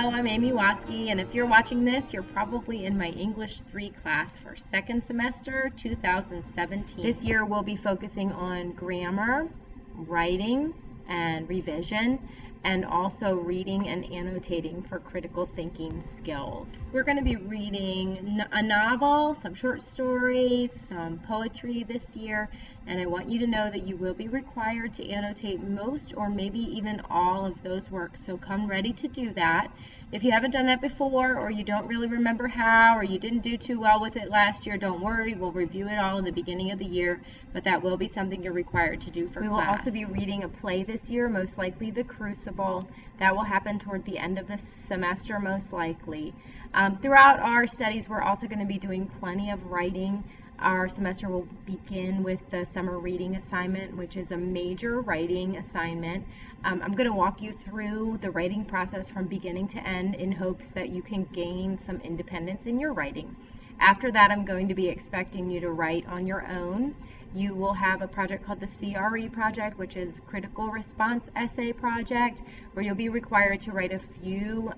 Hello, I'm Amy Waskey, and if you're watching this, you're probably in my English 3 class for second semester 2017. This year we'll be focusing on grammar, writing, and revision, and also reading and annotating for critical thinking skills. We're going to be reading a novel, some short stories, some poetry this year, and I want you to know that you will be required to annotate most or maybe even all of those works, so come ready to do that. If you haven't done that before, or you don't really remember how, or you didn't do too well with it last year, don't worry, we'll review it all in the beginning of the year, but that will be something you're required to do for class. We will also be reading a play this year, most likely The Crucible. That will happen toward the end of the semester, most likely. Throughout our studies, we're also going to be doing plenty of writing. Our semester will begin with the summer reading assignment, which is a major writing assignment. I'm going to walk you through the writing process from beginning to end in hopes that you can gain some independence in your writing. After that, I'm going to be expecting you to write on your own. You will have a project called the CRE project, which is Critical Response Essay Project, where you'll be required to write a few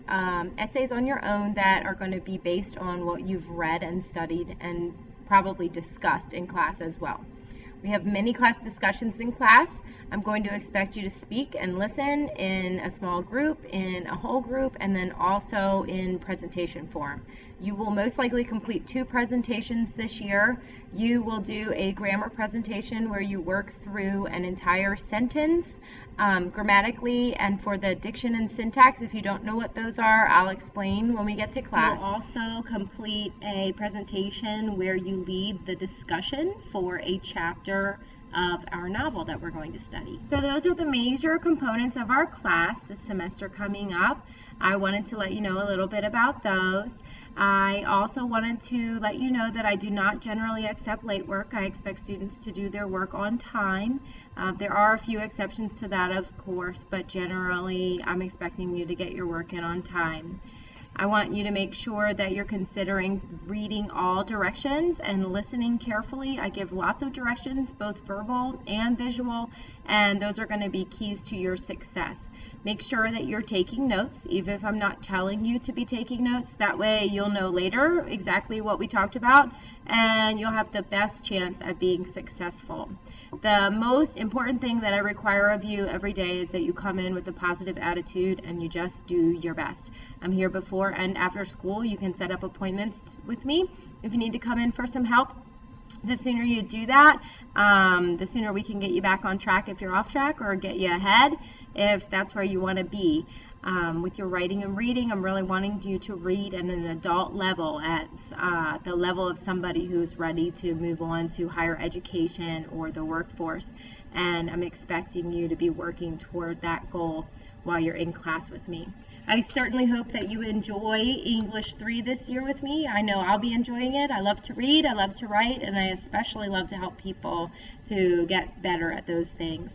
essays on your own that are going to be based on what you've read and studied and probably discussed in class as well. We have many class discussions in class. I'm going to expect you to speak and listen in a small group, in a whole group, and then also in presentation form. You will most likely complete 2 presentations this year. You will do a grammar presentation where you work through an entire sentence grammatically, and for the diction and syntax, if you don't know what those are, I'll explain when we get to class. You'll also complete a presentation where you lead the discussion for a chapter of our novel that we're going to study. So those are the major components of our class this semester coming up. I wanted to let you know a little bit about those. I also wanted to let you know that I do not generally accept late work. I expect students to do their work on time. There are a few exceptions to that, of course, but generally I'm expecting you to get your work in on time. I want you to make sure that you're considering reading all directions and listening carefully. I give lots of directions, both verbal and visual, and those are going to be keys to your success. Make sure that you're taking notes, even if I'm not telling you to be taking notes. That way you'll know later exactly what we talked about, and you'll have the best chance at being successful. The most important thing that I require of you every day is that you come in with a positive attitude and you just do your best. I'm here before and after school. You can set up appointments with me if you need to come in for some help. The sooner you do that, the sooner we can get you back on track if you're off track, or get you ahead if that's where you want to be. With your writing and reading, I'm really wanting you to read at an adult level, at the level of somebody who's ready to move on to higher education or the workforce. And I'm expecting you to be working toward that goal while you're in class with me. I certainly hope that you enjoy English 3 this year with me. I know I'll be enjoying it. I love to read, I love to write, and I especially love to help people to get better at those things.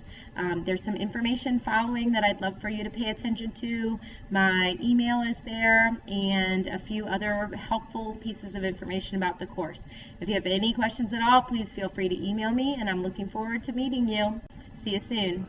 There's some information following that I'd love for you to pay attention to. My email is there, and a few other helpful pieces of information about the course. If you have any questions at all, please feel free to email me, and I'm looking forward to meeting you. See you soon.